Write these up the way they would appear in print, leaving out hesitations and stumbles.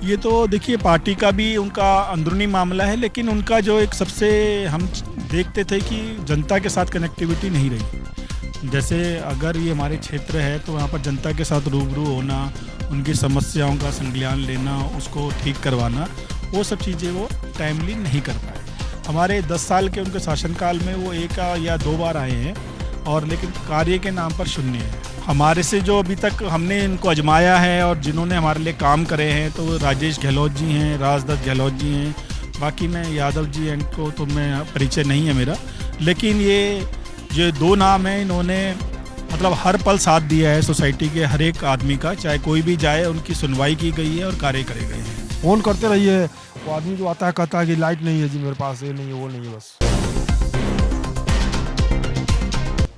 ये तो देखिए पार्टी का भी उनका अंदरूनी मामला है, लेकिन उनका जो एक सबसे हम देखते थे कि जनता के साथ कनेक्टिविटी नहीं रही। जैसे अगर ये हमारे क्षेत्र है तो वहाँ पर जनता के साथ रूबरू होना, उनकी समस्याओं का संज्ञान लेना, उसको ठीक करवाना, वो सब चीज़ें वो टाइमली नहीं कर पाए। हमारे 10 साल के उनके शासनकाल में वो एक या दो बार आए हैं, और लेकिन कार्य के नाम पर शून्य है। हमारे से जो अभी तक हमने इनको आजमाया है और जिन्होंने हमारे लिए काम करे हैं तो राजेश गहलोत जी हैं, राजदत्त गहलोत जी हैं, बाकी मैं यादव जी इनको तो मैं परिचय नहीं है मेरा, लेकिन ये दो नाम हैं, इन्होंने मतलब हर पल साथ दिया है सोसाइटी के हर एक आदमी का, चाहे कोई भी जाए उनकी सुनवाई की गई है और कार्य करे गए हैं। फ़ोन करते रहिए, वो आदमी जो आता है कहता है कि लाइट नहीं है जी मेरे पास, ये नहीं है वो नहीं है बस।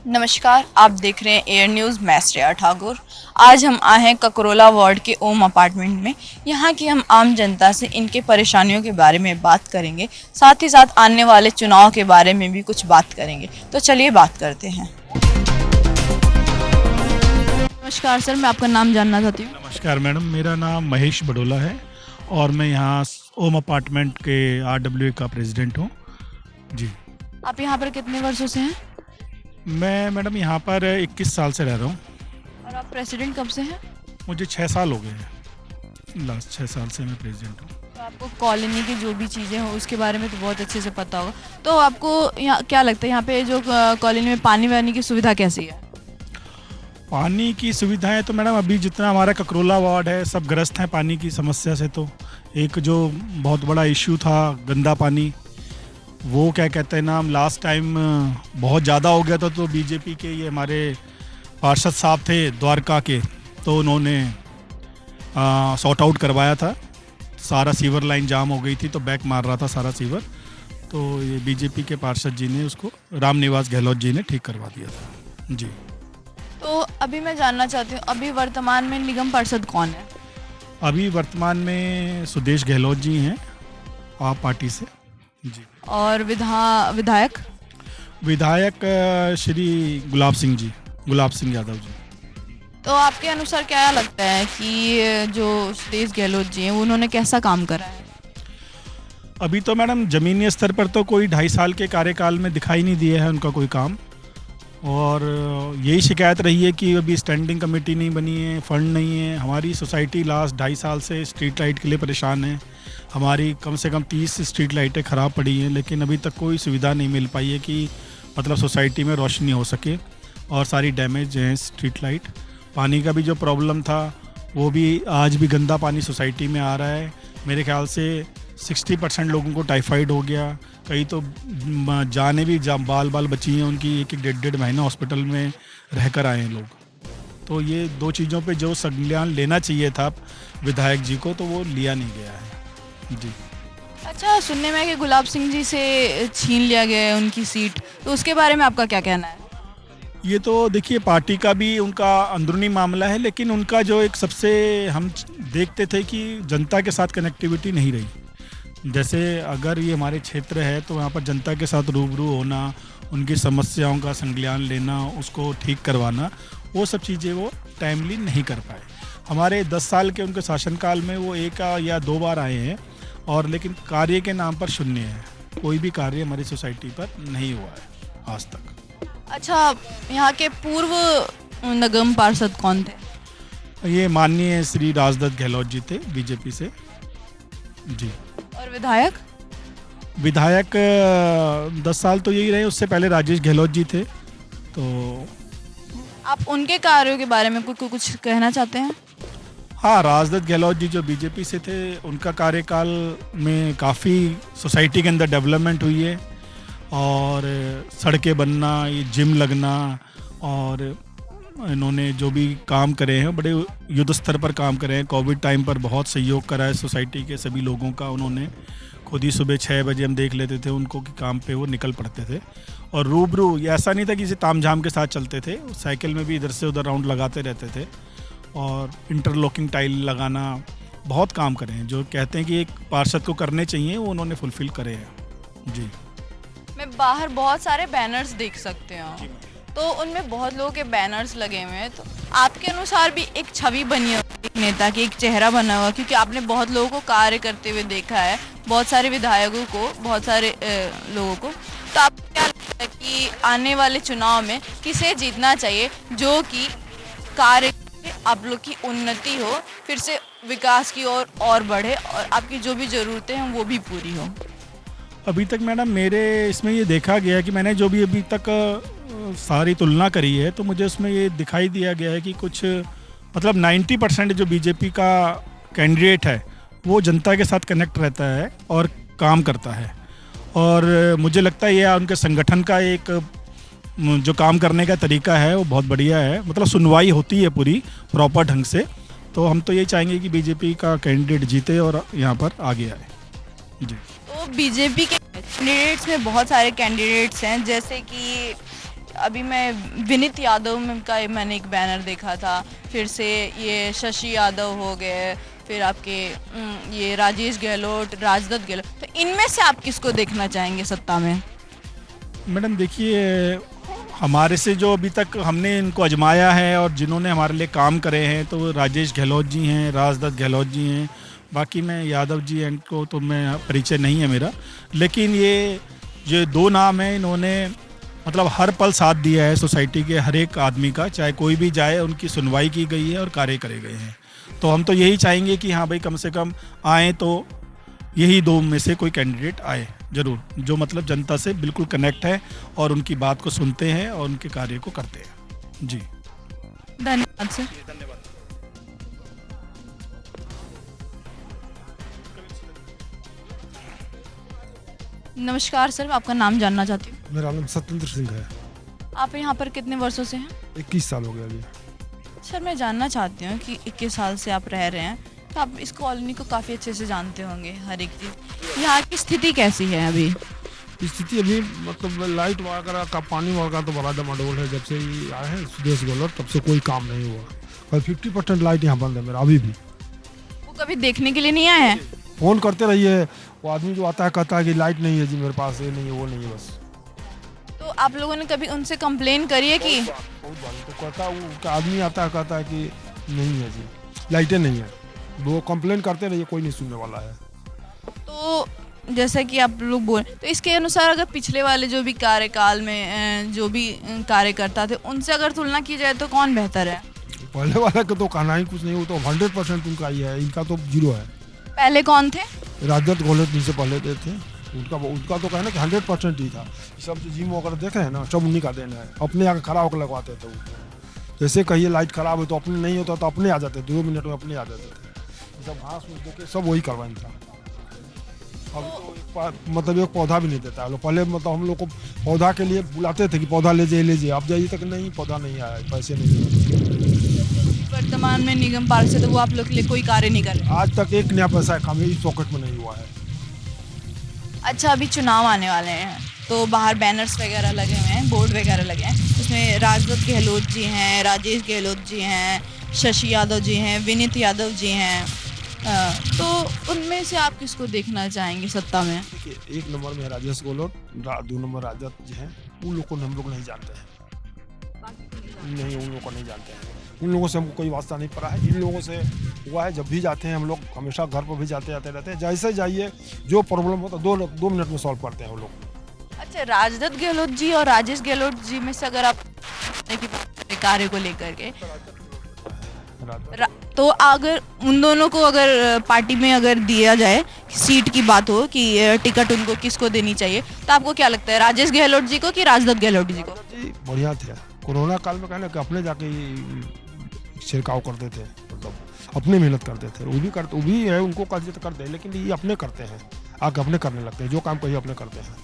नमस्कार, आप देख रहे हैं एयर न्यूज़। मैं श्रेया ठाकुर। आज हम आए हैं ककरोला वार्ड के ओम अपार्टमेंट में। यहाँ की हम आम जनता से इनके परेशानियों के बारे में बात करेंगे, साथ ही साथ आने वाले चुनाव के बारे में भी कुछ बात करेंगे। तो चलिए बात करते हैं। नमस्कार सर, मैं आपका नाम जानना चाहती हूँ। नमस्कार मैडम, मेरा नाम महेश बडोला है और मैं यहाँ ओम अपार्टमेंट के RWA का प्रेसिडेंट हूँ जी। आप यहाँ पर कितने वर्षों से हैं? मैं मैडम यहाँ पर 21 साल से रह रहा हूँ। और आप प्रेसिडेंट कब से हैं? मुझे 6 साल हो गए हैं, लास्ट 6 साल से मैं प्रेसिडेंट हूँ। तो आपको कॉलोनी की जो भी चीज़ें हो उसके बारे में तो बहुत अच्छे से पता होगा। तो आपको यहाँ क्या लगता है, यहाँ पे जो कॉलोनी में पानी वानी की सुविधा कैसी है? पानी की सुविधाएं तो मैडम अभी जितना हमारा ककरोला वार्ड है सब ग्रस्त हैं पानी की समस्या से। तो एक जो बहुत बड़ा इश्यू था गंदा पानी, वो क्या कहते हैं नाम लास्ट टाइम बहुत ज़्यादा हो गया था, तो बीजेपी के ये हमारे पार्षद साहब थे द्वारका के, तो उन्होंने सॉर्ट आउट करवाया था। सारा सीवर लाइन जाम हो गई थी तो बैक मार रहा था सारा सीवर, तो ये बीजेपी के पार्षद जी ने उसको, रामनिवास गहलोत जी ने ठीक करवा दिया था जी। तो अभी मैं जानना चाहती हूँ, अभी वर्तमान में निगम पार्षद कौन है? अभी वर्तमान में सुदेश गहलोत जी हैं आप पार्टी से जी। और विधायक? विधायक श्री गुलाब सिंह यादव जी। तो आपके अनुसार क्या लगता है कि जो सुदेश गहलोत जी हैं उन्होंने कैसा काम करा है? अभी तो मैडम ज़मीनी स्तर पर तो कोई 2.5 साल के कार्यकाल में दिखाई नहीं दिया है उनका कोई काम, और यही शिकायत रही है कि अभी स्टैंडिंग कमेटी नहीं बनी है, फंड नहीं है। हमारी सोसाइटी लास्ट 2.5 साल से स्ट्रीट लाइट के लिए परेशान है। हमारी कम से कम 30 स्ट्रीट लाइटें ख़राब पड़ी हैं, लेकिन अभी तक कोई सुविधा नहीं मिल पाई है कि मतलब सोसाइटी में रोशनी हो सके, और सारी डैमेज हैं स्ट्रीट लाइट। पानी का भी जो प्रॉब्लम था वो भी, आज भी गंदा पानी सोसाइटी में आ रहा है। मेरे ख्याल से 60% लोगों को टाइफाइड हो गया, कई तो जाने भी बाल बची हैं उनकी, एक डेढ़ महीना हॉस्पिटल में रहकर आए हैं लोग। तो ये दो चीज़ों पे जो संज्ञान लेना चाहिए था विधायक जी को, तो वो लिया नहीं गया है जी। अच्छा, सुनने में है कि गुलाब सिंह जी से छीन लिया गया है उनकी सीट, तो उसके बारे में आपका क्या कहना है? ये तो देखिए पार्टी का भी उनका अंदरूनी मामला है, लेकिन उनका जो एक सबसे हम देखते थे कि जनता के साथ कनेक्टिविटी नहीं रही। जैसे अगर ये हमारे क्षेत्र है तो वहाँ पर जनता के साथ रूबरू होना, उनकी समस्याओं का संज्ञान लेना, उसको ठीक करवाना, वो सब चीज़ें वो टाइमली नहीं कर पाए। हमारे 10 साल के उनके शासनकाल में वो एक या दो बार आए हैं, और लेकिन कार्य के नाम पर शून्य है। कोई भी कार्य हमारी सोसाइटी पर नहीं हुआ है आज तक। अच्छा, यहाँ के पूर्व निगम पार्षद कौन थे? ये माननीय श्री राजदत्त गहलोत जी थे बीजेपी से जी। और विधायक? विधायक 10 साल तो यही रहे, उससे पहले राजेश गहलोत जी थे। तो आप उनके कार्यों के बारे में कुछ कहना चाहते हैं? हाँ, राजदत्त गहलोत जी जो बीजेपी से थे, उनका कार्यकाल में काफ़ी सोसाइटी के अंदर डेवलपमेंट हुई है, और सड़कें बनना, ये जिम लगना, और इन्होंने जो भी काम करे हैं बड़े युद्ध स्तर पर काम करे हैं। कोविड टाइम पर बहुत सहयोग करा है सोसाइटी के सभी लोगों का। उन्होंने खुद ही सुबह 6 बजे हम देख लेते थे उनको कि काम पे वो निकल पड़ते थे, और रूबरू, ये ऐसा नहीं था कि इसे तामझाम के साथ चलते थे, साइकिल में भी इधर से उधर राउंड लगाते रहते थे, और इंटरलॉकिंग टाइल लगाना, बहुत काम करे हैं। जो कहते हैं कि एक पार्षद को करने चाहिए वो उन्होंने फुलफिल करे हैं जी। मैं बाहर बहुत सारे बैनर्स देख सकते हूँ, तो उनमें बहुत लोगों के बैनर्स लगे हुए हैं, तो आपके अनुसार भी एक छवि बनी है एक नेता की, एक चेहरा बना हुआ, क्योंकि आपने बहुत लोगों को कार्य करते हुए देखा है, बहुत सारे विधायकों को, बहुत सारे लोगों को। तो आपको क्या लगता है कि आने वाले चुनाव में किसे जीतना चाहिए जो कि कार्य करके आप लोग की उन्नति हो, फिर से विकास की ओर और बढ़े और आपकी जो भी ज़रूरतें हैं वो भी पूरी हो? अभी तक मैडम मेरे इसमें ये देखा गया है कि मैंने जो भी अभी तक सारी तुलना करी है, तो मुझे उसमें ये दिखाई दिया गया है कि कुछ मतलब 90% जो बीजेपी का कैंडिडेट है वो जनता के साथ कनेक्ट रहता है और काम करता है। और मुझे लगता है ये उनके संगठन का एक जो काम करने का तरीका है वो बहुत बढ़िया है, मतलब सुनवाई होती है पूरी प्रॉपर ढंग से। तो हम तो ये चाहेंगे कि बीजेपी का कैंडिडेट जीते और यहाँ पर आगे आए। जी। तो बीजेपी के कैंडिडेट्स में बहुत सारे कैंडिडेट्स हैं, जैसे कि अभी मैं विनीत यादव का मैंने एक बैनर देखा था, फिर से ये शशि यादव हो गए, फिर आपके ये राजेश गहलोत, राजदत्त गहलोत। तो इनमें से आप किसको देखना चाहेंगे सत्ता में? मैडम देखिए, हमारे से जो अभी तक हमने इनको आजमाया है और जिन्होंने हमारे लिए काम करे हैं, तो राजेश गहलोत जी हैं, राजदत्त गहलोत जी हैं। बाकी मैं यादव जी इनको तो मैं परिचय नहीं है मेरा, लेकिन ये दो नाम हैं, इन्होंने मतलब हर पल साथ दिया है सोसाइटी के हर एक आदमी का, चाहे कोई भी जाए उनकी सुनवाई की गई है और कार्य करे गए हैं। तो हम तो यही चाहेंगे कि हाँ भाई कम से कम आए तो यही दो में से कोई कैंडिडेट आए ज़रूर, जो मतलब जनता से बिल्कुल कनेक्ट है और उनकी बात को सुनते हैं और उनके कार्य को करते हैं। जी धन्यवाद सर। धन्यवाद। नमस्कार सर, आपका नाम जानना चाहती हूँ। मेरा नाम सत्येंद्र सिंह है। आप यहाँ पर कितने वर्षों से हैं? 21 साल हो गया अभी। सर मैं जानना चाहती हूँ कि 21 साल से आप रह रहे हैं, तो आप इस कॉलोनी को काफ़ी अच्छे से जानते होंगे, हर एक चीज़। यहाँ की स्थिति कैसी है अभी? स्थिति अभी मतलब लाइट वगैरह का, पानी वगैरह तो बड़ा डमाडोल है। जब से ये आए हैं सुदेश गहलोत तब से कोई काम नहीं हुआ। और 50% लाइट यहाँ बंद है मेरा अभी भी। वो कभी देखने के लिए नहीं आए हैं? फ़ोन करते रहिए, वो आदमी जो आता है कहता है कि लाइट नहीं है जी मेरे पास, ये नहीं है वो नहीं है बस। तो आप लोगों ने कभी उनसे कंप्लेन करी है कि? बहुत बार तो कहता है, वो आदमी आता है कहता है कि नहीं है जी, लाइटें नहीं है। वो कंप्लेन करते रहिए, कोई नहीं सुनने वाला है। तो जैसा कि आप लोग बोल, तो इसके अनुसार अगर पिछले वाले जो भी कार्यकाल में जो भी कार्यकर्ता थे उनसे अगर तुलना की जाए तो कौन बेहतर है? पहले वाला का तो कहना ही कुछ नहीं, वो तो 100% उनका ही है, इनका तो 0 है। पहले कौन थे? राजदत्त गहलोत जिनसे पहले थे उनका तो कहना कि 100% ही था। सब जो जिम वगैरह देख रहे हैं ना, सब उन्हीं का देना है। अपने आके खड़ा होकर लगवाते थे वो। जैसे कहिए लाइट खराब है तो अपने नहीं होता तो अपने आ जाते, 2 मिनट में अपने आ जाते थे। सब घास फूस देके सब वही करवाइन था। अब तो मतलब एक पौधा भी नहीं देता है। पहले मतलब हम लोग को पौधा के लिए बुलाते थे कि पौधा ले जाइए, अब जाइए तक नहीं, पौधा नहीं आया, पैसे नहीं। वर्तमान में निगम पार्क से तो वो आप लोग के लिए कोई कार्य नहीं कर रहे? आज तक एक नया पैसा कम इस पॉकेट में नहीं हुआ है। अच्छा, अभी चुनाव आने वाले हैं तो बाहर बैनर्स वगैरह लगे हुए हैं, बोर्ड वगैरह लगे हैं, उसमें राजदत्त गहलोत जी हैं, राजेश गहलोत जी हैं, शशि यादव जी हैं, विनीत यादव जी हैं। तो उनमें से आप किसको देखना चाहेंगे सत्ता में? देखिए, 1 नंबर में राजेश गहलोत, 2 नंबर राजदत्त जी हैं। उन लोग को हम लोग नहीं जानते हैं, नहीं उन लोगों को नहीं जानते हैं। उन लोगों से हमको कोई वास्ता नहीं पड़ा है। इन लोगों से हुआ है, जब भी जाते हैं हम लोग हमेशा घर पर भी जाते रहते हैं। जैसे जाइए जो प्रॉब्लम होता है 2 मिनट में सॉल्व करते हैं वो लोग। अच्छा, राजदत्त गहलोत जी और राजेश गहलोत जी में से अगर आप की बात करें कार्य को लेकर के, तो अगर उन दोनों को अगर पार्टी में अगर दिया जाए, सीट की बात हो कि टिकट उनको किसको देनी चाहिए, तो आपको क्या लगता है, राजेश गहलोत जी को कि राजदत्त गहलोत जी को? जी बढ़िया थे। कोरोना काल में कहना कि अपने जाके छिड़काव करते थे, मतलब अपने मेहनत करते थे। वो भी है, उनको कर्ज करते हैं, लेकिन ये अपने करते हैं, आगे अपने करने लगते हैं, जो काम कहिए अपने करते हैं।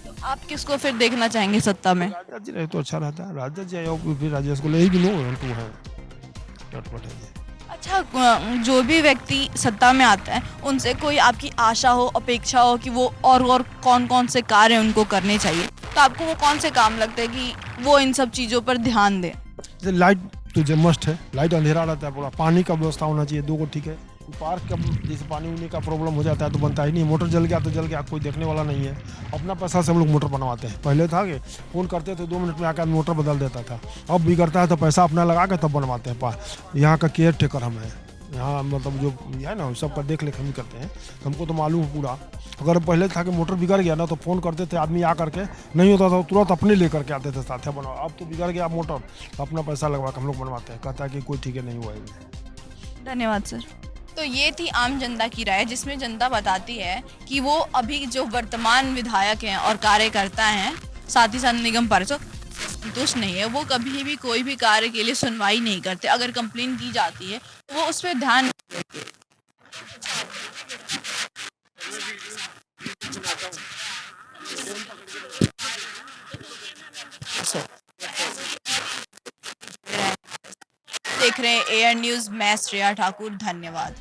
तो आप किसको फिर देखना चाहेंगे सत्ता में? राजदत्त जी रहे तो अच्छा रहता है। राजदत्त जी और फिर राजेश को ले भी नो है। अच्छा, जो भी व्यक्ति सत्ता में आता है उनसे कोई आपकी आशा हो, अपेक्षा हो कि वो और कौन कौन से कार्य उनको करने चाहिए, तो आपको वो कौन से काम लगते हैं कि वो इन सब चीज़ों पर ध्यान दें? जैसे लाइट तो जो मस्ट है, लाइट अंधेरा रहता है पूरा, पानी का व्यवस्था होना चाहिए 2 को, ठीक है, पार्क का जैसे पानी उनी का प्रॉब्लम हो जाता है तो बनता ही नहीं, मोटर जल गया कोई देखने वाला नहीं है। अपना पैसा से हम लोग मोटर बनवाते हैं। पहले था कि फ़ोन करते थे 2 मिनट में आकर मोटर बदल देता था, अब बिगड़ता है तो पैसा अपना लगा के तब बनवाते हैं। यहाँ का केयर टेकर हम हैं, यहाँ मतलब जो है ना सबका देख रेख हम ही करते हैं, तो हमको तो मालूम है पूरा। अगर पहले था कि मोटर बिगड़ गया ना तो फ़ोन करते थे आदमी आ करके, नहीं होता था तुरंत अपने लेकर के आते थे साथ बनवा। अब तो बिगड़ गया मोटर तो अपना पैसा लगवा के हम लोग बनवाते हैं, कहता है कि कोई ठीक है नहीं हुआ है। धन्यवाद सर। तो ये थी आम जनता की राय, जिसमें जनता बताती है कि वो अभी जो वर्तमान विधायक हैं और कार्यकर्ता हैं, साथ ही साथ निगम पार्षद संतुष्ट नहीं है। वो कभी भी कोई भी कार्य के लिए सुनवाई नहीं करते। अगर कंप्लेन की जाती है तो वो उस पर ध्यान नहीं देते। देख रहे हैं एयर न्यूज़, मैं श्रेया ठाकुर, धन्यवाद।